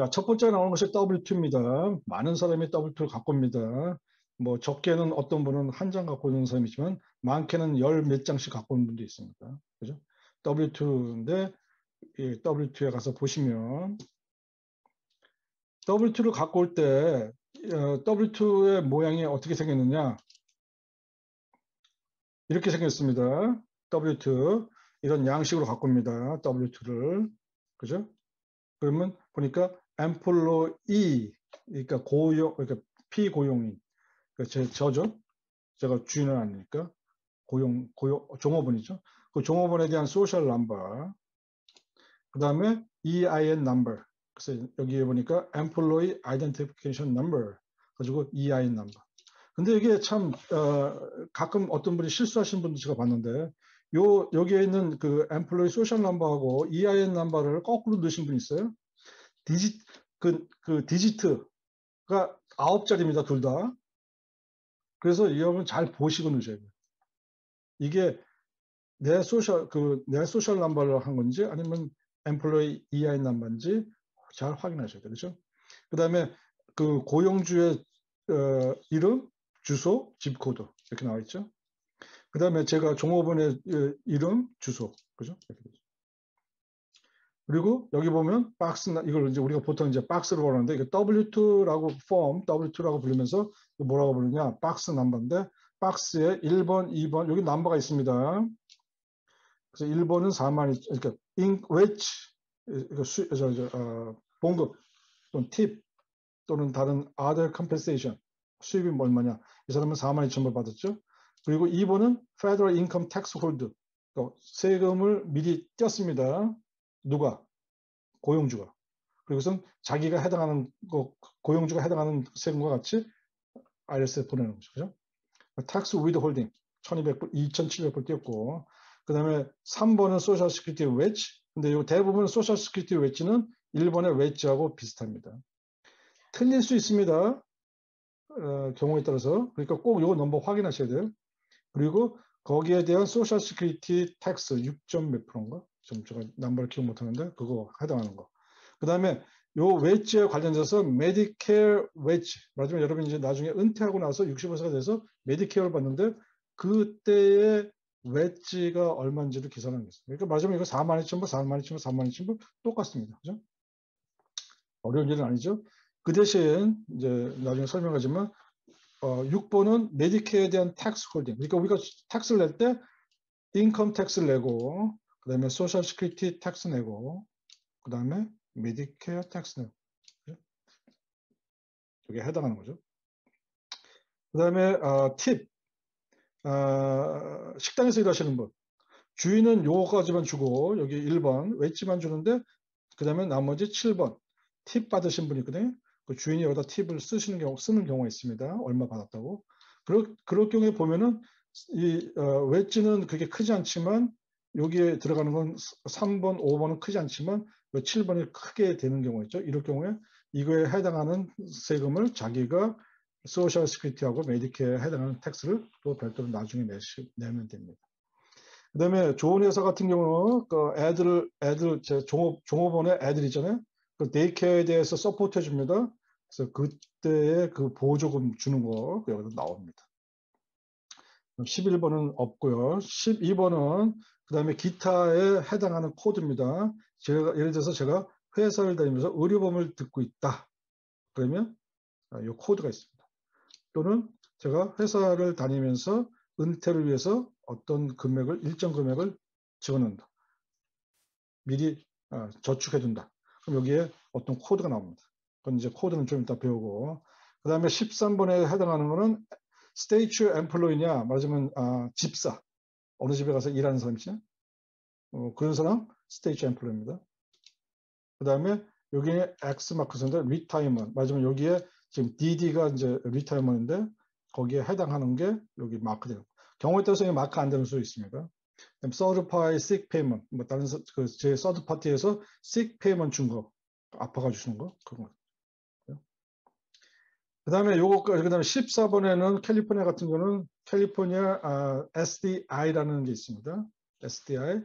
자, 첫 번째 나오는 것이 W2입니다. 많은 사람이 W2를 갖고 옵니다. 뭐 적게는 어떤 분은 한 장 갖고 있는 사람이 있지만 많게는 열 몇 장씩 갖고 있는 분도 있습니다. 그죠? W2인데 이 W2에 가서 보시면 W2를 갖고 올 때 W2의 모양이 어떻게 생겼느냐? 이렇게 생겼습니다. W2 이런 양식으로 갖고 옵니다. W2를 그죠? 그러면 보니까 employee 그러니까 고용 그러니까 피고용인 그러니까 저죠. 제가 주인은 아니니까 고용 종업원이죠. 그 종업원에 대한 소셜 넘버 그다음에 EIN number 그래서 여기에 보니까 employee identification number 가지고 EIN number. 근데 이게 참 가끔 어떤 분이 실수하신 분도 제가 봤는데 여기에 있는 그 employee social number하고 EIN number를 거꾸로 넣으신 분 있어요. 그 디지트가 9자리입니다, 둘 다. 그래서 여러분 잘 보시고 넣으셔야 돼요. 이게 내 소셜 넘버를 한 건지 아니면 엠플로이 EIN 넘버인지 잘 확인하셔야 돼요. 그렇죠? 그다음에 그 고용주의 이름, 주소, 집 코드 이렇게 나와 있죠. 그다음에 제가 종업원의 이름, 주소. 그죠? 이렇게 되죠. 그리고 여기 보면 박스 이걸 이제 우리가 보통 이제 박스로 부르는데 이게 W2라고 W2라고 부르면서 뭐라고 부르냐? 박스 넘버인데 박스에 1번, 2번 여기 넘버가 있습니다. 그래서 1번은 4만 2천 그러니까 웨지 봉급 또는 팁 또는 다른 other compensation 수입이 얼마냐? 이 사람은 4만 2천 불 받았죠. 그리고 2번은 federal income tax holder 세금을 미리 떼었습니다. 누가? 고용주가. 그리고선 자기가 해당하는 고용주가 해당하는 세금과 같이 IRS에 보내는 거죠. 그죠? tax withholding 1200불, 2700불 띄었고 그 다음에 3번은 소셜 시큐리티 웨지 근데 요 대부분 소셜 시큐리티 웨지는 1번의 웨지하고 비슷합니다. 틀릴 수 있습니다. 경우에 따라서. 그러니까 꼭 요 넘버 확인하셔야 돼요. 그리고 거기에 대한 소셜 시큐리티 텍스 6점 몇 프로인가? 좀 제가 넘버를 기억 못하는데 그거 해당하는 거. 그 다음에 요 웨지에 관련돼서 메디케어 웨지 말하자면 여러분이 이제 나중에 은퇴하고 나서 65세가 돼서 메디케어를 받는데 그때의 웨지가 얼마인지를 계산하는 거죠. 그러니까 말하자면 이거 42,000불, 42,000불, 42,000불 똑같습니다. 그죠? 어려운 일은 아니죠. 그 대신 이제 나중에 설명하지만 6번은 메디케어에 대한 텍스 홀딩. 그러니까 우리가 텍스를 낼 때 인컴 텍스를 내고 그 다음에 소셜 시큐리티 텍스 내고 그 다음에 메디케어 텍스 내고 여기에 해당하는 거죠. 그 다음에 팁 식당에서 일하시는 분 주인은 요거까지만 주고 여기 1번 웨지만 주는데 그 다음에 나머지 7번 팁 받으신 분이 있거든요. 그 주인이 여기다 팁을 쓰는 경우가 있습니다. 얼마 받았다고. 그럴 경우에 보면은 이 웨지는 그게 크지 않지만 여기에 들어가는 건 3번, 5번은 크지 않지만 7번이 크게 되는 경우가 있죠. 이럴 경우에 이거에 해당하는 세금을 자기가 소셜 시큐리티하고 메디케어에 해당하는 텍스를 또 별도로 나중에 내면 됩니다. 그 다음에 좋은 회사 같은 경우는 그 제 종업원의 애들 있잖아요. 그 데이케어에 대해서 서포트 해줍니다. 그래서 그때의 그 보조금 주는 거 여기서 나옵니다. 11번은 없고요. 12번은 그 다음에 기타에 해당하는 코드입니다. 예를 들어서 제가 회사를 다니면서 의료보험을 듣고 있다. 그러면 이 코드가 있습니다. 또는 제가 회사를 다니면서 은퇴를 위해서 어떤 일정 금액을 집어넣는다. 미리 저축해둔다. 그럼 여기에 어떤 코드가 나옵니다. 그건 이제 코드는 좀 이따 배우고. 그 다음에 13번에 해당하는 거는 스테이츠 엠플로이냐, 말하자면 집사. 어느 집에 가서 일하는 사람이죠. 그런 사람 스테이츠 엠플로이입니다. 그 다음에 여기에 X 마크 쓰는데 리타이먼. 말하자면 여기에 지금 DD가 이제 리타이먼인데 거기에 해당하는 게 여기 마크되는 거. 경우에 따라서 마크 안 되는 수도 있습니다. 서드파이 sick payment, 뭐 다른 제 서드 파티에서 sick payment 준 거, 아파가 주시는 거 그런 거. 그다음에 그다음에 14번에는 캘리포니아 같은 거는 캘리포니아 SDI라는 게 있습니다. SDI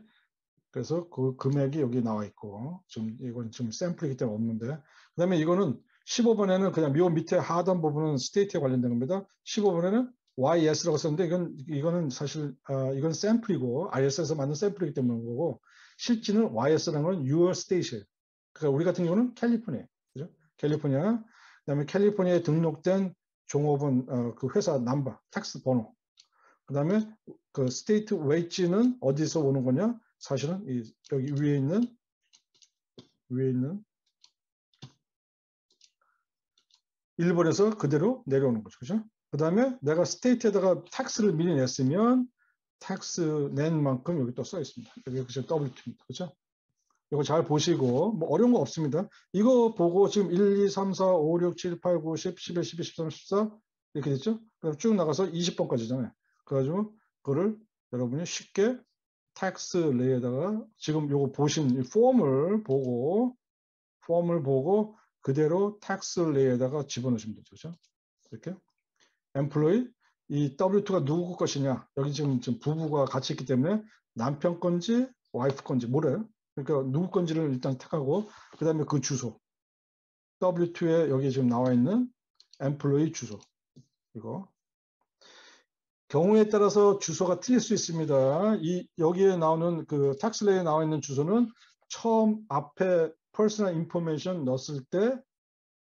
그래서 그 금액이 여기 나와 있고, 지금 이건 지금 샘플이기 때문에 없는데, 그 다음에 이거는 15번에는 그냥 요 밑에 하단 부분은 스테이트에 관련된 겁니다. 15번에는 YS라고 썼는데, 이거는 사실, 이건 샘플이고, IS에서 만든 샘플이기 때문에 거고, 실지는 YS라는 건 Your State예요. 그러니까 우리 같은 경우는 캘리포니아, 그죠? 캘리포니아. 그다음에 캘리포니아에 등록된 종업원, 그 회사 넘버, 텍스 번호. 그다음에 그 스테이트 웨이지는 어디서 오는 거냐? 사실은 여기 위에 있는 일본에서 그대로 내려오는 거죠, 그죠? 그다음에 내가 스테이트에다가 텍스를 미리 냈으면 텍스 낸 만큼 여기 또 써 있습니다. 여기 그죠? W2입니다, 그죠? 이거 잘 보시고 뭐 어려운 거 없습니다. 이거 보고 지금 1, 2, 3, 4, 5, 6, 7, 8, 9, 10, 11, 12, 13, 14 이렇게 됐죠? 그럼 쭉 나가서 20번까지잖아요. 그래가지고 그거를 여러분이 쉽게 텍스 레이에다가 지금 요거 보신 이 폼을 보고 그대로 텍스 레이에다가 집어넣으시면 되죠. 그죠? 이렇게 employee 이 W2가 누구 것이냐? 여기 지금 부부가 같이 있기 때문에 남편 건지 와이프 건지 모르요. 그러니까 누구 건지를 일단 택하고 그 다음에 그 주소 W2에 여기 지금 나와 있는 employee 주소 이거 경우에 따라서 주소가 틀릴 수 있습니다. 여기에 나오는 그 텍스레이에 나와 있는 주소는 처음 앞에 personal information 넣었을 때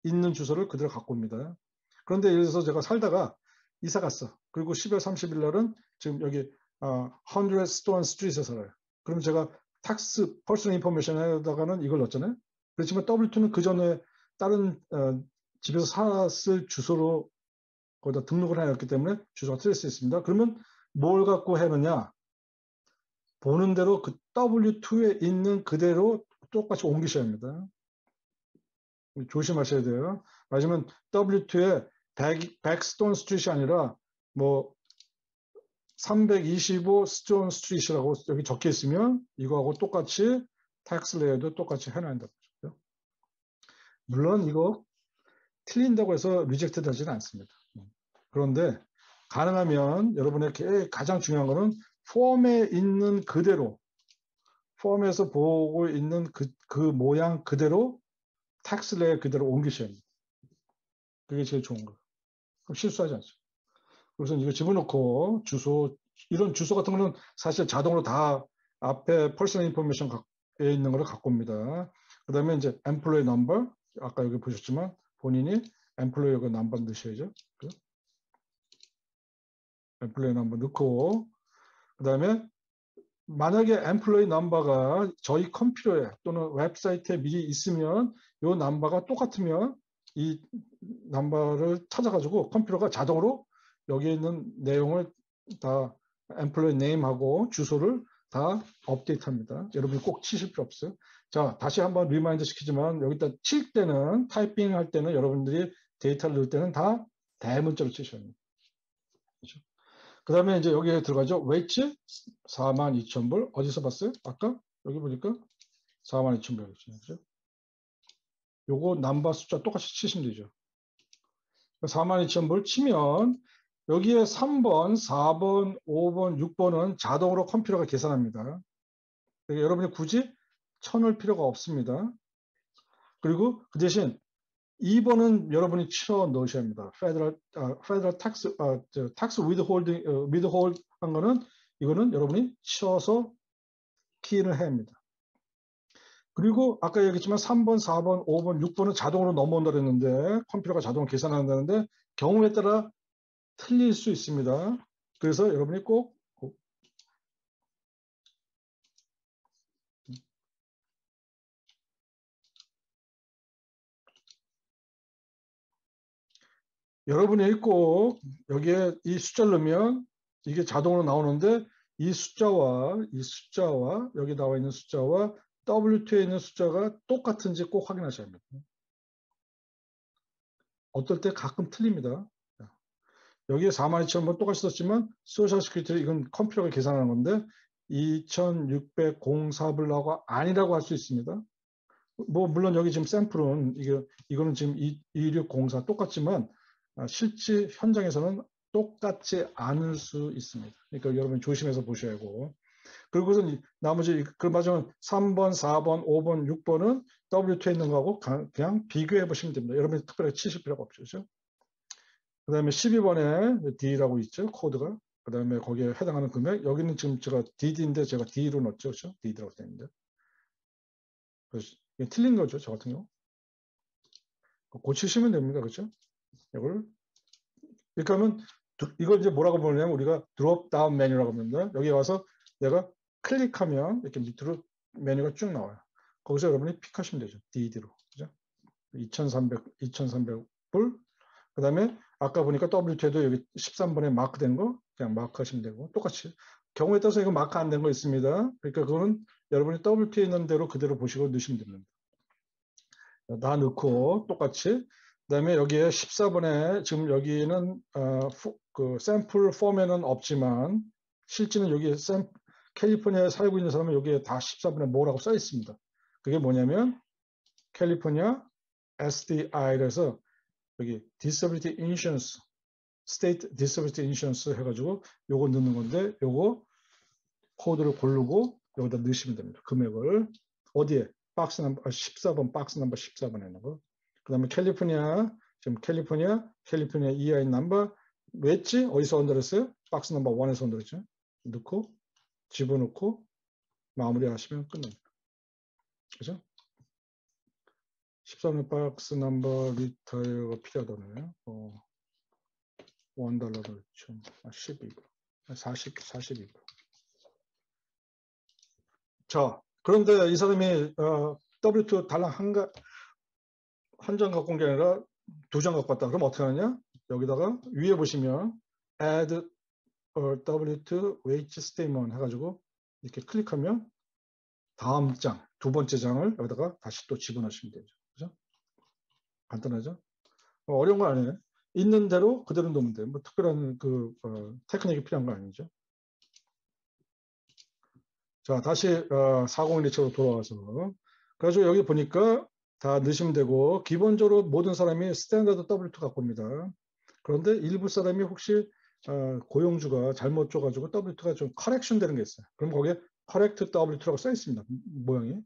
있는 주소를 그대로 갖고 옵니다. 그런데 예를 들어서 제가 살다가 이사 갔어. 그리고 10월 30일 날은 지금 여기 100 Stone Street에 살아요. 그럼 제가 텍스 퍼스널 인포메이션에다가는 이걸 넣었잖아요. 그렇지만 W2는 그 전에 다른 집에서 살았을 주소로 거기다 등록을 해놨기 때문에 주소가 틀릴 수 있습니다. 그러면 뭘 갖고 해느냐? 보는 대로 그 W2에 있는 그대로 똑같이 옮기셔야 합니다. 조심하셔야 돼요. 맞으면 W2에 100 스톤 스트리트이 아니라 뭐 325 스톤 스트리트라고 여기 적혀 있으면 이거하고 똑같이 텍스 레이어도 똑같이 해놔야 거죠. 물론 이거 틀린다고 해서 리젝트 되지는 않습니다. 그런데 가능하면 여러분에게 가장 중요한 거는 폼에 있는 그대로 폼에서 보고 있는 그 모양 그대로 텍스 레이어 그대로 옮기셔야 합니다. 그게 제일 좋은 거예요. 그럼 실수하지 않죠. 그래서 이거 집어넣고 주소 이런 주소 같은 거는 사실 자동으로 다 앞에 퍼스널 인포메이션에 있는 거를 갖고 옵니다. 그 다음에 이제 employee number 아까 여기 보셨지만 본인이 employee number 넣으셔야죠. employee number 넣고 그 다음에 만약에 employee number가 저희 컴퓨터에 또는 웹사이트에 미리 있으면 이 넘버가 똑같으면 이 넘버를 찾아가지고 컴퓨터가 자동으로 여기 있는 내용을 다 employee name하고 주소를 다 업데이트합니다. 여러분이 꼭 치실 필요 없어요. 자, 다시 한번 리마인드 시키지만 여기다 칠 때는 타이핑 할 때는 여러분들이 데이터를 넣을 때는 다 대문자로 치셔야 합니다. 그렇죠? 그 다음에 이제 여기에 들어가죠. 웨이츠 42,000불. 어디서 봤어요? 아까? 여기 보니까 42,000불. 그죠? 요거 넘버 숫자 똑같이 치시면 되죠. 42,000불 치면 여기에 3번, 4번, 5번, 6번은 자동으로 컴퓨터가 계산합니다. 그러니까 여러분이 굳이 쳐넣을 필요가 없습니다. 그리고 그 대신 2번은 여러분이 쳐 넣으셔야 합니다. Federal Tax withhold 한 거는 이거는 여러분이 쳐서 키를 해야 합니다. 그리고 아까 얘기했지만 3번, 4번, 5번, 6번은 자동으로 넘어온다 그랬는데 컴퓨터가 자동으로 계산한다는데 경우에 따라 틀릴 수 있습니다. 그래서 여러분이 꼭 여러분이 꼭 여기에 이 숫자를 넣으면 이게 자동으로 나오는데 이 숫자와 여기 나와 있는 숫자와 W2에 있는 숫자가 똑같은지 꼭 확인하셔야 합니다. 어떨 때 가끔 틀립니다. 여기에 42,000번 똑같이 썼지만 소셜 시큐리티 이건 컴퓨터가 계산하는 건데 2,604불라고 아니라고 할 수 있습니다. 뭐 물론 여기 지금 샘플은 이거는 지금 2604 똑같지만 실제 현장에서는 똑같지 않을 수 있습니다. 그러니까 여러분 조심해서 보셔야 하고 그리고선 나머지 그 마지막 3번, 4번, 5번, 6번은 W2에 있는 거하고 그냥 비교해 보시면 됩니다. 여러분이 특별하게 치실 필요가 없죠. 그죠? 그 다음에 12번에 D라고 있죠. 코드가. 그 다음에 거기에 해당하는 금액. 여기는 지금 제가 DD인데 제가 D로 넣었죠. 그렇죠? D라고 되어 있는데. 그래서 이게 틀린 거죠. 저 같은 경우. 고치시면 됩니다. 그렇죠? 이걸. 이렇게 하면 이걸 이제 뭐라고 부르냐면 우리가 드롭 다운 메뉴라고 합니다. 여기 와서 내가 클릭하면 이렇게 밑으로 메뉴가 쭉 나와요. 거기서 여러분이 픽하시면 되죠. DD로. 그죠? 2,300불. 그 다음에 아까 보니까 W2에도 여기 13번에 마크된 거 그냥 마크하시면 되고 똑같이 경우에 따라서 이거 마크 안 된 거 있습니다. 그러니까 그거는 여러분이 W2에 있는 대로 그대로 보시고 넣으시면 됩니다. 다 넣고 똑같이 그 다음에 여기에 14번에 지금 여기는 그 샘플 폼에는 없지만 실제는 여기 캘리포니아에 살고 있는 사람은 여기에 다 14번에 뭐라고 써 있습니다. 그게 뭐냐면 캘리포니아 SDI에서 여기 Disability Insurance, State Disability Insurance 해가지고 요거 넣는 건데 요거 코드를 고르고 여기다 넣으시면 됩니다. 금액을 어디에? 박스 넘버 14번 박스 넘버 14번에 있는 거. 그 다음에 캘리포니아 지금 캘리포니아 EIN 넘버 왜지? 어디서 언더했어요? 박스 넘버 1에서 언더했죠. 넣고 집어넣고 마무리하시면 끝납니다. 그죠? 13번 박스 넘버 리타이어가 필요하다네요. $1도 있죠. 12불. 42불. 자, 그런데 이 사람이 W2 달랑 한 장 갖고 온 게 아니라 2장 갖고 왔다. 그럼 어떻게 하느냐? 여기다가 위에 보시면 add W2 wage statement 해가지고 이렇게 클릭하면 다음 장, 두 번째 장을 여기다가 다시 또 집어넣으시면 되죠. 그죠? 간단하죠? 어려운 거 아니에요. 있는 대로 그대로 놓으면 돼요. 뭐 특별한 그 테크닉이 필요한 거 아니죠. 자, 다시 40127로 돌아와서 그래서 여기 보니까 다 넣으시면 되고 기본적으로 모든 사람이 스탠다드 W2 갖고 옵니다. 그런데 일부 사람이 혹시 고용주가 잘못 줘가지고 W2가 좀 커렉션 되는 게 있어요. 그럼 거기에 correct W2라고 써 있습니다. 모양이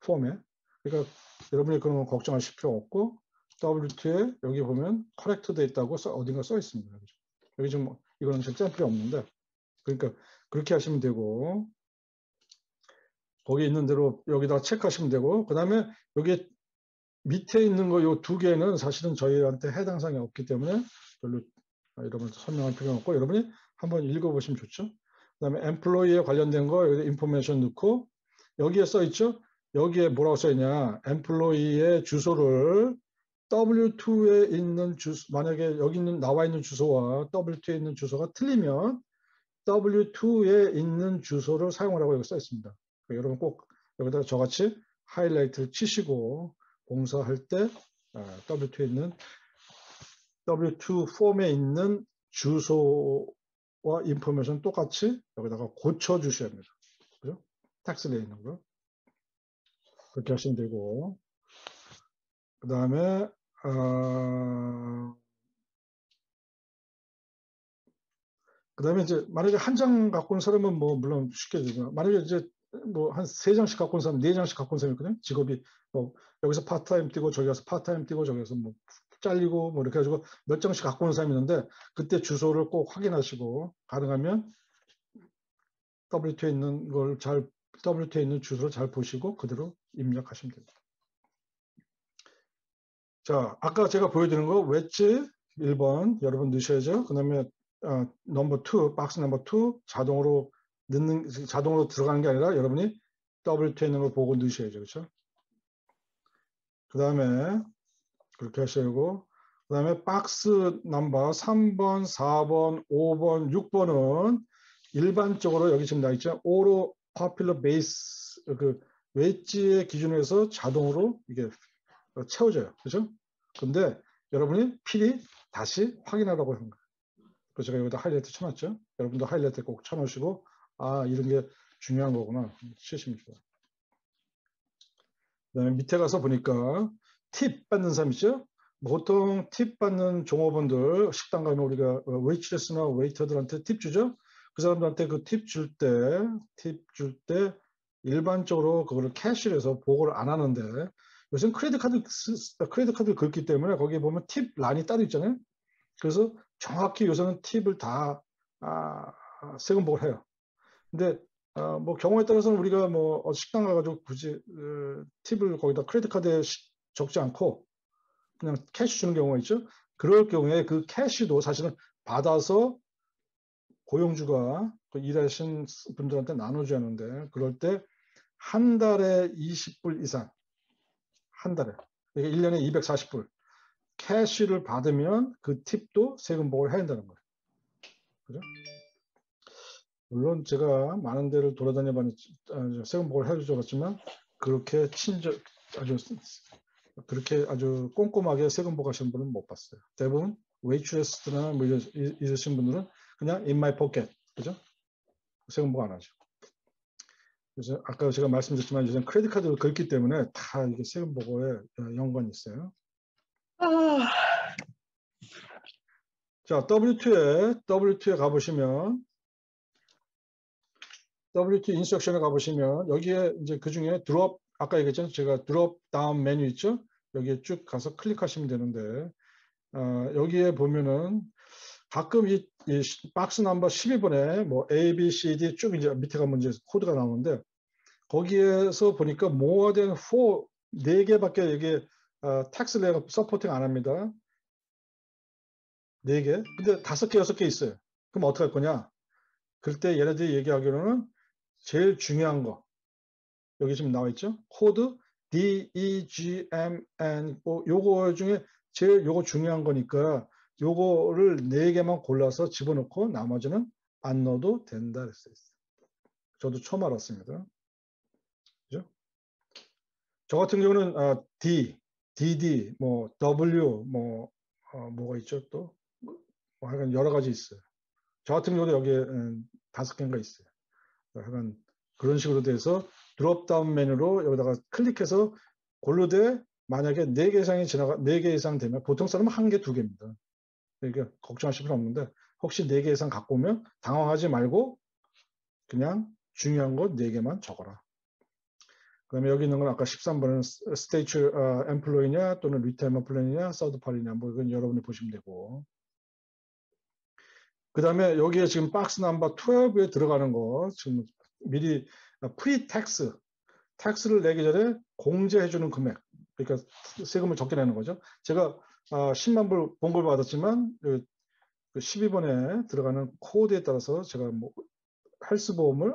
폼에. 그러니까 여러분이 그런 거 걱정하실 필요 없고 W2에 여기 보면 correct 돼 있다고 어딘가 써 있습니다. 여기 좀 이거는 진짜 필요 없는데 그러니까 그렇게 하시면 되고 거기 있는 대로 여기다가 체크하시면 되고 그 다음에 여기 밑에 있는 거 요 두 개는 사실은 저희한테 해당 사항이 없기 때문에 별로 여러분 설명할 필요는 없고 여러분이 한번 읽어보시면 좋죠. 그 다음에 employee에 관련된 거 여기 인포메이션 넣고 여기에 써 있죠. 여기에 뭐라고 써 있냐. employee의 주소를 W2에 있는 주소 만약에 여기 있는 나와 있는 주소와 W2에 있는 주소가 틀리면 W2에 있는 주소를 사용하라고 여기 써 있습니다. 여러분 꼭 여기다가 저같이 하이라이트를 치시고 공사할 때 W2에 있는 W2 폼에 있는 주소와 인포메이션 똑같이 여기다가 고쳐 주셔야 합니다. 그죠? 텍스트에 있는 거 그렇게 하시면 되고 그 다음에 이제 만약에 한 장 갖고 온 사람은 뭐 물론 쉽게 되지만 만약에 이제 뭐 한 3장씩 갖고 온 사람, 4장씩 갖고 온 사람이 있거든요. 직업이 뭐 여기서 파트타임 뛰고 저기 가서 파트타임 뛰고 저기 가서 뭐 잘리고 뭐 이렇게 해가지고 몇 장씩 갖고 온 사람이 있는데 그때 주소를 꼭 확인하시고 가능하면 W2에 있는 걸 WT에 있는 주소를 잘 보시고 그대로 입력하시면 됩니다. 자, 아까 제가 보여드린 거 웨지 1번 여러분 넣으셔야죠. 그 다음에 넘버 2, 박스 넘버 2 자동으로 들어가는 게 아니라 여러분이 WT에 있는 걸 보고 넣으셔야죠. 그렇죠? 그 다음에 그렇게 하시고 그 다음에 박스 넘버 3번, 4번, 5번, 6번은 일반적으로 여기 지금 나있죠. 오로 파퓰러 베이스 그 웨지의 기준으로 해서 자동으로 이게 채워져요. 그렇죠? 근데 여러분이 필히 다시 확인하라고 하는 거예요. 그래서 제가 여기다 하이라이트 쳐놨죠. 여러분도 하이라이트 꼭 쳐놓으시고 이런 게 중요한 거구나 치시면 좋아요. 그 다음에 밑에 가서 보니까 팁 받는 사람 있죠. 보통 팁 받는 종업원들 식당 가면 우리가 웨이트레스나 웨이터들한테 팁 주죠. 그 사람들한테 그 팁 줄 때 일반적으로 그거를 캐시를 해서 보고를 안 하는데 요즘 크레딧 카드 긁기 때문에 거기에 보면 팁 란이 따로 있잖아요. 그래서 정확히 요새는 팁을 다 세금 보고를 해요. 근데 뭐 경우에 따라서는 우리가 뭐 식당 가가지고 굳이 팁을 거기다 크레딧 카드에 적지 않고 그냥 캐시 주는 경우가 있죠. 그럴 경우에 그 캐시도 사실은 받아서 고용주가 그 일하신 분들한테 나눠줘야 하는데 그럴 때 한 달에 20불 이상 한 달에 이게 1년에 240불 캐시를 받으면 그 팁도 세금 보고를 해야 한다는 거예요. 그죠? 물론 제가 많은 데를 돌아다녀 봤는데 세금 보고를 해줘봤지만 그렇게 아주 꼼꼼하게 세금 보고하시는 분은 못 봤어요. 대부분 웨이트레스나 뭐 이러신 분들은 그냥 in my pocket, 그죠? 세금 보고 안 하죠. 그래서 아까 제가 말씀드렸지만 요즘 크레딧 카드를 긁기 때문에 다 이게 세금 보고에 연관이 있어요. 자, W2에 가보시면 W2 인스트럭션에 가보시면 여기에 이제 그 중에 드롭 아까 얘기했잖아요. 제가 드롭 다운 메뉴 있죠? 여기에 쭉 가서 클릭하시면 되는데 여기에 보면은 가끔 이 박스 넘버 12번에 뭐 A, B, C, D 쭉 이제 밑에 가면 이제 코드가 나오는데 거기에서 보니까 more than 4개밖에 이게 텍스 레이가 서포팅 안 합니다. 4개. 근데 5개, 6개 있어요. 그럼 어떻게 할 거냐? 그럴 때 얘네들이 얘기하기로는 제일 중요한 거. 여기 지금 나와 있죠? 코드 D, E, G, M, N 요거 중에 제일 요거 중요한 거니까 요거를 4개만 골라서 집어넣고 나머지는 안 넣어도 된다 그랬어요. 저도 처음 알았습니다. 그죠? 저 같은 경우는 D, DD, 뭐 W, 뭐가 있죠 또? 뭐 하여간 여러 가지 있어요. 저 같은 경우도 여기에 5개인가 있어요. 하여간 그런 식으로 돼서 드롭다운 메뉴로 여기다가 클릭해서 고르되 만약에 4개 이상이 4개 이상 되면 보통 사람은 1개, 2개입니다. 그러니까 걱정하실 필요 없는데 혹시 4개 이상 갖고 오면 당황하지 말고 그냥 중요한 거 4개만 적어라. 그 다음에 여기 있는 건 아까 13번은 스테이츠 엠플로이냐 또는 리테이머 플랜이냐 서드 파리냐 뭐 이건 여러분이 보시면 되고 그 다음에 여기에 지금 박스 넘버 12에 들어가는 거 지금 미리 프리 텍스를 내기 전에 공제해 주는 금액 그러니까 세금을 적게 내는 거죠. 제가 10만 불 본걸 받았지만 그 12번에 들어가는 코드에 따라서 제가 뭐 헬스보험을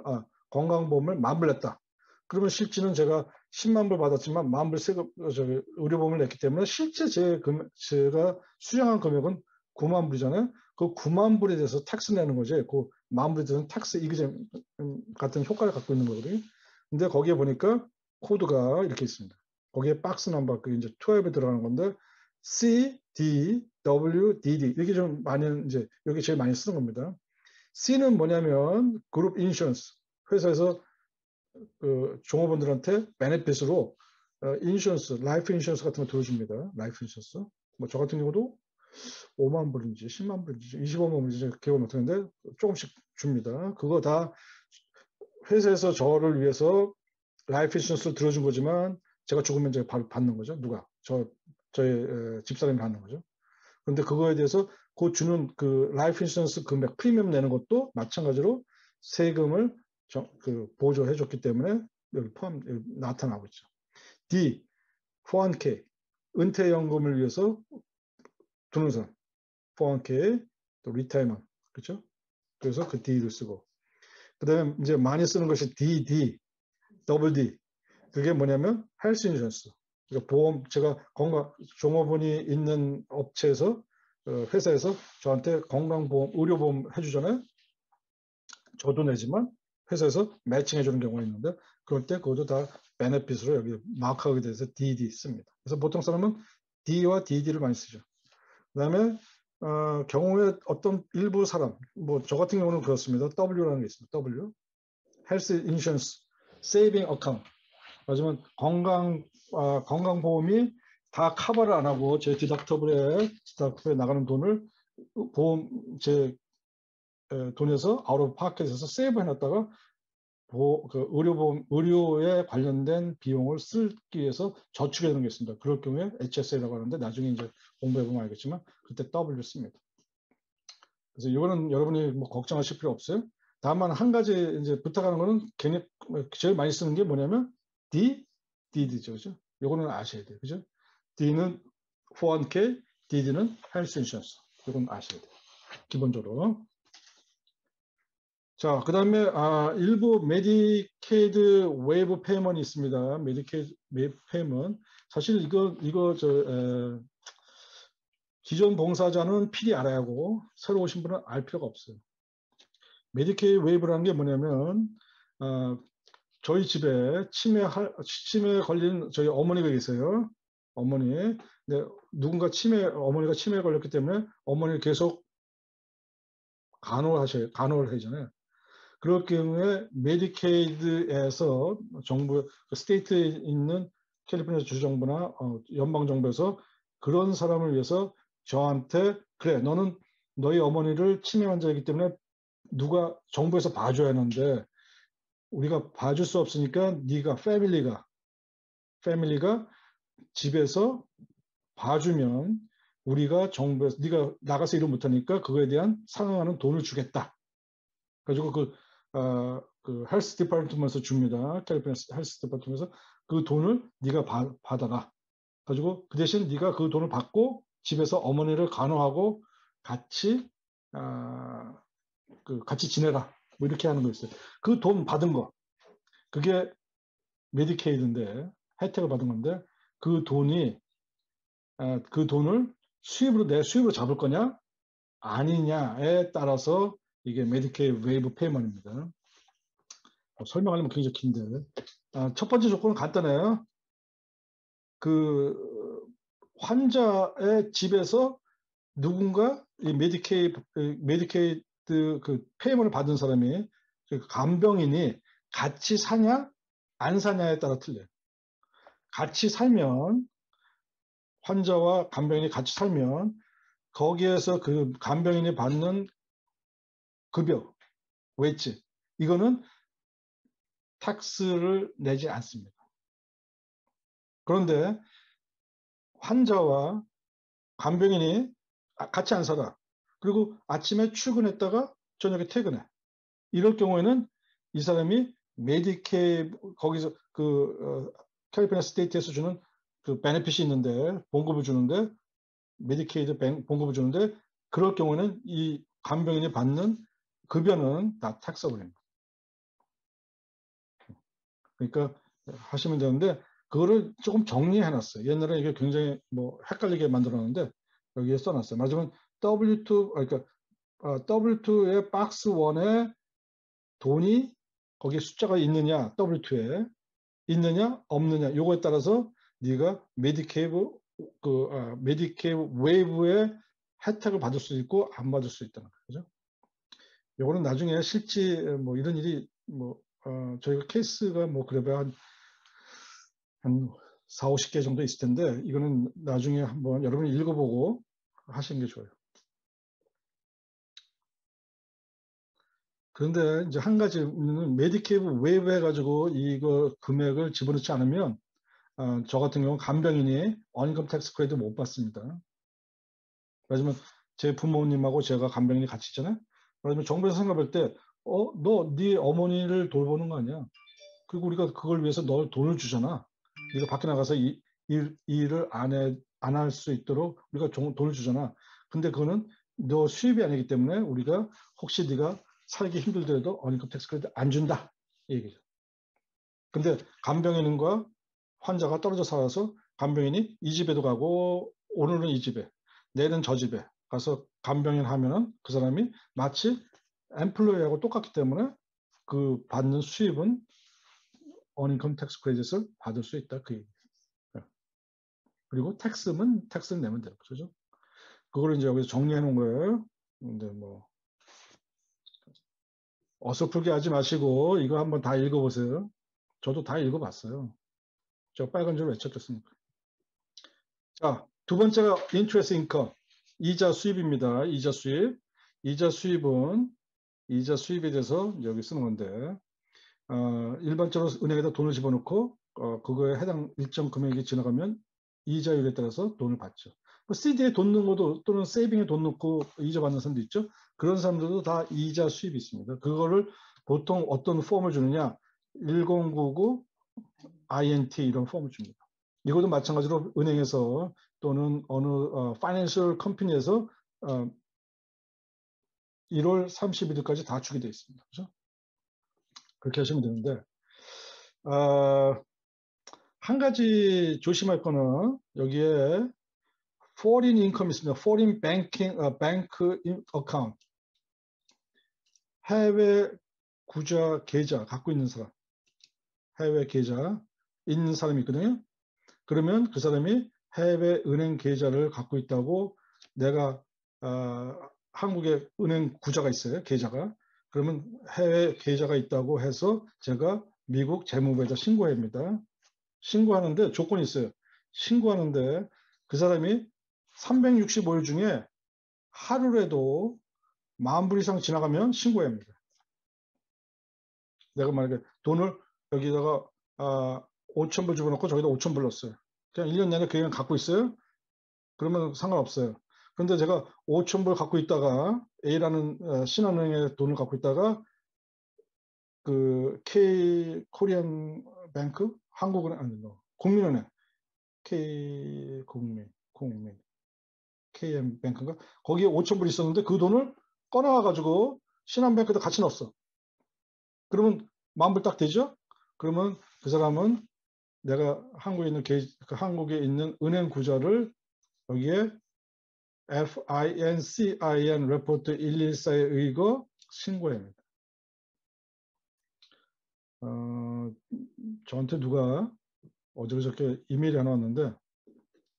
건강보험을 만불 냈다. 그러면 실제는 제가 10만 불 받았지만 만불 세금 의료보험을 냈기 때문에 실제 제가 수령한 금액은 9만 불이잖아요. 그 9만 불에 대해서 텍스 내는 거지. 그 만 불에 대해서 텍스 이기잼 같은 효과를 갖고 있는 거거든요. 근데 거기에 보니까 코드가 이렇게 있습니다. 거기에 박스 넘버 그 이제 12에 들어가는 건데 C, D, W, D, D 이렇게 좀 많이 이제 여기 제일 많이 쓰는 겁니다. C는 뭐냐면 그룹 인슈런스 회사에서 그 종업원들한테 베네핏으로 인슈런스, 라이프 인슈런스 같은 거 들어줍니다. 라이프 인슈런스. 뭐 저 같은 경우도 5만 불인지 10만 불인지 25만 불인지 기억을 못하는데 조금씩 줍니다. 그거 다 회사에서 저를 위해서 라이프 인슈런스를 들어준 거지만 제가 죽으면 제가 바로 받는 거죠. 누가? 저의 집사람이 받는 거죠. 그런데 그거에 대해서 그 주는 그 라이프 인슈런스 금액 프리미엄 내는 것도 마찬가지로 세금을 보조해 줬기 때문에 여기 여기 나타나고 있죠. D, 401k, 은퇴연금을 위해서 두는 사람, 401k, 또 리타이먼트, 그렇죠? 그래서 그 D를 쓰고, 그다음에 이제 많이 쓰는 것이 DD, 더블 D. 그게 뭐냐면 헬스 인슈런스. 그러니까 보험 제가 종업원이 있는 업체에서 회사에서 저한테 건강보험, 의료보험 해주잖아요. 저도 내지만 회사에서 매칭해 주는 경우가 있는데 그럴 때 그것도 다 베네핏으로 여기 마크하게 돼서 DD 씁니다. 그래서 보통 사람은 D와 DD를 많이 쓰죠. 그다음에 경우에 어떤 일부 사람, 뭐 저 같은 경우는 그렇습니다. W라는 게 있습니다. W, Health Insurance Saving Account. 하지만 건강보험이 다 커버를 안 하고 제 디덕터블에 나가는 돈을 보험 제 돈에서 아웃 오브 파켓에서 세이브 해놨다가 그 의료에 관련된 비용을 쓰기 위해서 저축해 놓은 게 있습니다. 그럴 경우에 HSA라고 하는데 나중에 이제 공부해보면 알겠지만 그때 W 씁니다. 그래서 이거는 여러분이 뭐 걱정하실 필요 없어요. 다만 한 가지 이제 부탁하는 거는 제일 많이 쓰는 게 뭐냐면 did죠, 그죠? 요거는 아셔야 돼요, 그죠? D는 401k, DD는 헬스 인슈런스. 이건 아셔야 돼요, 기본적으로. 자, 그 다음에 일부 메디케이드 웨이브 페이먼이 있습니다. 메디케이드 웨이브 페이먼. 사실 이거 기존 봉사자는 필히 알아야 하고 새로 오신 분은 알 필요가 없어요. 메디케이드 웨이브라는 게 뭐냐면 저희 집에 치매 걸린 저희 어머니가 계세요. 어머니. 근데 어머니가 치매에 걸렸기 때문에 어머니를 계속 간호를 하잖아요. 그럴 경우에 메디케이드에서 정부, 스테이트에 있는 캘리포니아 주정부나 연방정부에서 그런 사람을 위해서 저한테 그래, 너는 너희 어머니를 치매 환자이기 때문에 누가 정부에서 봐줘야 하는데 우리가 봐줄 수 없으니까 네가 패밀리가 집에서 봐주면 우리가 정부에서 네가 나가서 일을 못하니까 그거에 대한 상응하는 돈을 주겠다. 가지고 그 헬스 디파트먼트에서 줍니다. 캘리포니아 헬스 디파트먼트에서 그 돈을 네가 받아가. 가지고 그 대신 네가 그 돈을 받고 집에서 어머니를 간호하고 같이 같이 지내라. 뭐 이렇게 하는 거 있어요. 그 돈 받은 거 그게 메디케이드인데 혜택을 받은 건데 그 돈을 내 수입으로 잡을 거냐 아니냐에 따라서 이게 메디케이드 웨이브 페이먼트입니다. 설명하려면 굉장히 긴데 첫 번째 조건은 간단해요. 그 환자의 집에서 누군가 이 메디케이드 그 페이먼트를 받은 사람이 그 간병인이 같이 사냐 안 사냐에 따라 틀려요. 같이 살면 환자와 간병인이 같이 살면 거기에서 그 간병인이 받는 급여, 웨이지 이거는 텍스를 내지 않습니다. 그런데 환자와 간병인이 같이 안 살아. 그리고 아침에 출근했다가 저녁에 퇴근해. 이럴 경우에는 이 사람이 메디케이 거기서 캘리포니아 스테이트에서 주는 그 베네핏이 있는데 봉급을 주는데 메디케이드 봉급을 주는데 그럴 경우에는 이 간병인이 받는 급여는 다 텍서블입니다. 그러니까 하시면 되는데 그거를 조금 정리해 놨어요. 옛날에 이게 굉장히 뭐 헷갈리게 만들었는데 여기에 써놨어요. 말하자면 W2 그러니까 W2의 박스 1에 돈이 거기에 숫자가 있느냐 W2에 있느냐 없느냐 요거에 따라서 네가 메디케이브 웨이브의 혜택을 받을 수 있고 안 받을 수 있다는 거죠. 요거는 나중에 실제 뭐 이런 일이 뭐 저희가 케이스가 뭐 그래봐야 한 4, 50개 정도 있을 텐데 이거는 나중에 한번 여러분이 읽어보고 하시는 게 좋아요. 그런데 이제 한 가지는 메디케이브 웨이브 해가지고 이거 금액을 집어넣지 않으면 저 같은 경우 간병인이 어인컴 텍스 크레딧 못 받습니다. 그러면 제 부모님하고 제가 간병인이 같이 있잖아요. 그러면 정부에서 생각할 때 너 네 어머니를 돌보는 거 아니야. 그리고 우리가 그걸 위해서 너 돈을 주잖아. 네가 밖에 나가서 일을 안 할 수 있도록 우리가 돈을 주잖아. 근데 그거는 너 수입이 아니기 때문에 우리가 혹시 네가 살기 힘들더라도 어인컴 텍스 크레딧 안 준다. 이 얘기죠. 근데 간병인과 환자가 떨어져 살아서 간병인이 이 집에도 가고 오늘은 이 집에 내일은 저 집에 가서 간병인 하면은 그 사람이 마치 엠플로이하고 똑같기 때문에 그 받는 수입은 어인컴 텍스 크레딧을 받을 수 있다 그 얘기예요. 그리고 텍스는 내면 돼요. 그죠? 그걸 이제 여기서 정리해 놓은 거예요. 근데 뭐 어설프게 하지 마시고 이거 한번 다 읽어보세요. 저도 다 읽어봤어요. 저 빨간 줄 외쳤겠습니까? 자, 두 번째가 interest income, 이자 수입입니다. 이자 수입. 이자 수입은 이자 수입에 대해서 여기 쓰는 건데, 일반적으로 은행에다 돈을 집어넣고 그거에 해당 일정 금액이 지나가면 이자율에 따라서 돈을 받죠. CD에 돈 넣은 것도 또는 세이빙에 돈 넣고 이자 받는 사람도 있죠. 그런 사람들도 다 이자 수입이 있습니다. 그거를 보통 어떤 폼을 주느냐, 1099 INT 이런 폼을 줍니다. 이것도 마찬가지로 은행에서 또는 어느 파이낸셜 컴퍼니에서 1월 31일까지 다 주게 되어 있습니다. 그렇죠? 그렇게 하시면 되는데, 한 가지 조심할 거는 여기에 foreign income 있습니다. foreign banking, bank account. 해외 구자 계좌 갖고 있는 사람, 해외 계좌 있는 사람이 있거든요. 그러면 그 사람이 해외 은행 계좌를 갖고 있다고 내가 한국에 은행 구자가 있어요. 계좌가. 그러면 해외 계좌가 있다고 해서 제가 미국 재무부에다 신고합니다. 신고하는데 조건이 있어요. 신고하는데 그 사람이 365일 중에 하루라도 10,000불 이상 지나가면 신고해야 합니다. 내가 만약에 돈을 여기다가 5,000불 집어넣고 저기다 5,000불 넣었어요. 그냥 1년 내내 그냥 갖고 있어요. 그러면 상관없어요. 그런데 제가 5,000불 갖고 있다가 A라는 신한은행에 돈을 갖고 있다가 그 K 코리안 뱅크 한국은행 아니 국민은행 K 국민 KM 뱅크인가 거기에 5,000불 있었는데 그 돈을 꺼내와 가지고 신한뱅크에다 같이 넣었어. 그러면 10,000불 딱 되죠? 그러면 그 사람은 내가 한국에 있는 은행 구좌를 여기에 FINCIN 레포트 114에 의거 신고해야 합니다. 저한테 누가 어저께 이메일이 하나 왔는데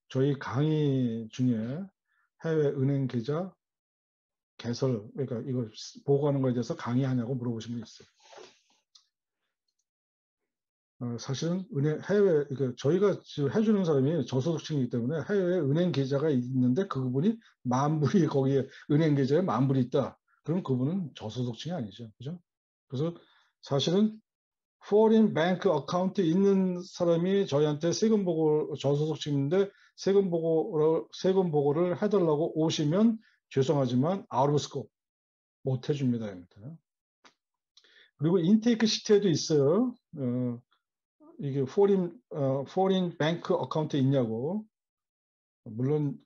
저희 강의 중에 해외 은행 계좌 개설, 그러니까 이거 보고하는 거에 대해서 강의하냐고 물어보신 분이 있어요. 사실은 해외, 그러니까 저희가 지금 해주는 사람이 저소득층이기 때문에 해외에 은행 계좌가 있는데 그분이 10,000불이 거기에 은행 계좌에 10,000불이 있다. 그럼 그분은 저소득층이 아니죠. 그죠? 그래서 사실은 foreign bank account 있는 사람이 저희한테 세금 보고 저소득층인데 세금 보고를 해달라고 오시면 죄송하지만 out of scope 못 해줍니다. 그리고 인테이크 시트에도 있어요. 이게 foreign bank account 있냐고. 물론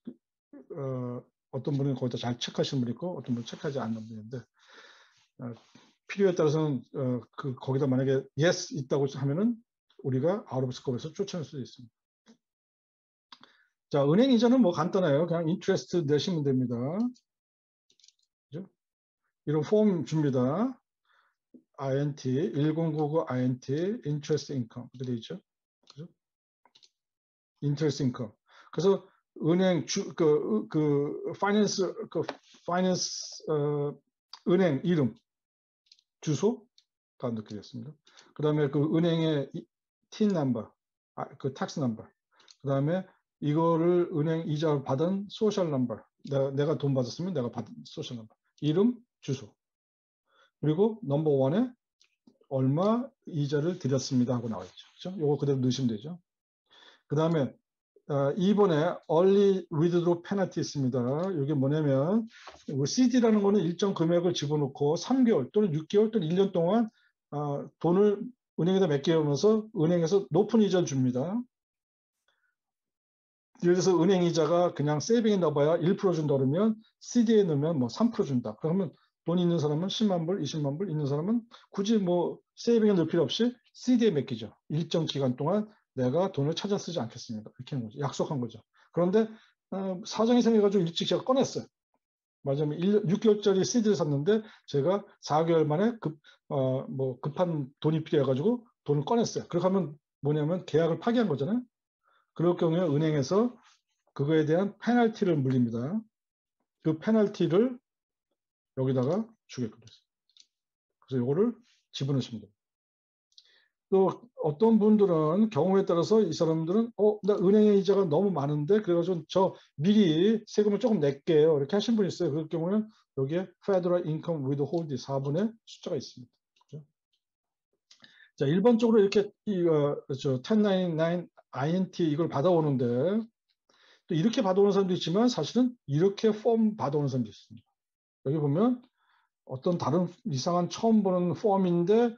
어떤 분은 거기다 잘 체크하시는 분이 있고 어떤 분은 체크하지 않는 분인데 필요에 따라서는 거기다 만약에 yes 있다고 하면은 우리가 out of scope에서 쫓아낼 수도 있습니다. 자, 은행 이자는 뭐 간단해요. 그냥 interest 내시면 됩니다. 그죠? 이런 폼 줍니다. INT 1099 INT interest income 그렇게 돼 있죠. 그죠? interest income. 그래서 은행 파이낸스 은행 이름 주소가 넣게 됐습니다. 그 다음에 그 은행의 TIN 넘버, 그 텍스 넘버. 그 다음에 이거를 은행 이자 받은 소셜 넘버. 내가 돈 받았으면 내가 받은 소셜 넘버. 이름, 주소. 그리고 넘버 원에 얼마 이자를 드렸습니다 하고 나와 있죠. 그렇죠? 요거 그대로 넣으시면 되죠. 그 다음에 2번에 early withdrawal penalty 있습니다. 이게 뭐냐면 CD라는 거는 일정 금액을 집어넣고 3개월 또는 6개월 또는 1년 동안 돈을 은행에다 맡겨오면서 은행에서 높은 이자를 줍니다. 예를 들어서 은행 이자가 그냥 세이빙에 넣어봐야 1% 준다 그러면 CD에 넣으면 뭐 3% 준다. 그러면 돈 있는 사람은 10만 불, 20만 불 있는 사람은 굳이 뭐 세이빙에 넣을 필요 없이 CD에 맡기죠. 일정 기간 동안 내가 돈을 찾아 쓰지 않겠습니다. 이렇게 하는 거죠. 약속한 거죠. 그런데 사정이 생겨가지고 일찍 제가 꺼냈어요. 맞으면 6개월짜리 CD를 샀는데 제가 4개월 만에 급한 돈이 필요해가지고 돈을 꺼냈어요. 그렇게 하면 뭐냐면 계약을 파기한 거잖아요. 그럴 경우에 은행에서 그거에 대한 페널티를 물립니다. 그 페널티를 여기다가 주게끔 됐어요. 그래서 이거를 집어넣으시면 됩니다. 또 어떤 분들은 경우에 따라서 이 사람들은 나 은행의 이자가 너무 많은데 그래가지고 저 미리 세금을 조금 낼게요. 이렇게 하신 분이 있어요. 그럴 경우는 여기에 Federal Income Withhold 4분의 숫자가 있습니다. 그렇죠? 자, 일반적으로 이렇게 저 1099 INT 이걸 받아오는데 또 이렇게 받아오는 사람도 있지만 사실은 이렇게 폼 받아오는 사람도 있습니다. 여기 보면 어떤 다른 이상한 처음 보는 폼인데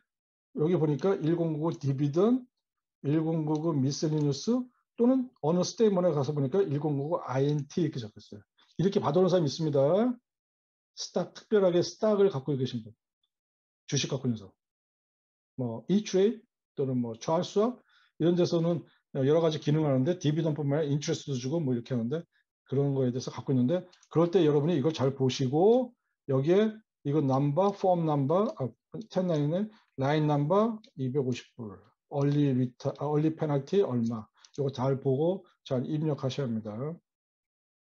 여기 보니까 1099 디비던, 1099 미셀리니우스 또는 어느 스테이먼에 가서 보니까 1099 INT 이렇게 적혔어요. 이렇게 받아오는 사람이 있습니다. 특별하게 스탁을 갖고 계신 분, 주식 갖고 있는 사람. 뭐 E-Trade 또는 뭐 찰스 스왑 이런 데서는 여러 가지 기능을 하는데 디비던뿐만 아니라 인트레스트도 주고 뭐 이렇게 하는데 그런 거에 대해서 갖고 있는데 그럴 때 여러분이 이걸 잘 보시고 여기에 이거 넘버, 폼 넘버, 1099의 라인 넘버 250불, 얼리 페널티 얼마 이거 잘 보고 잘 입력하셔야 합니다.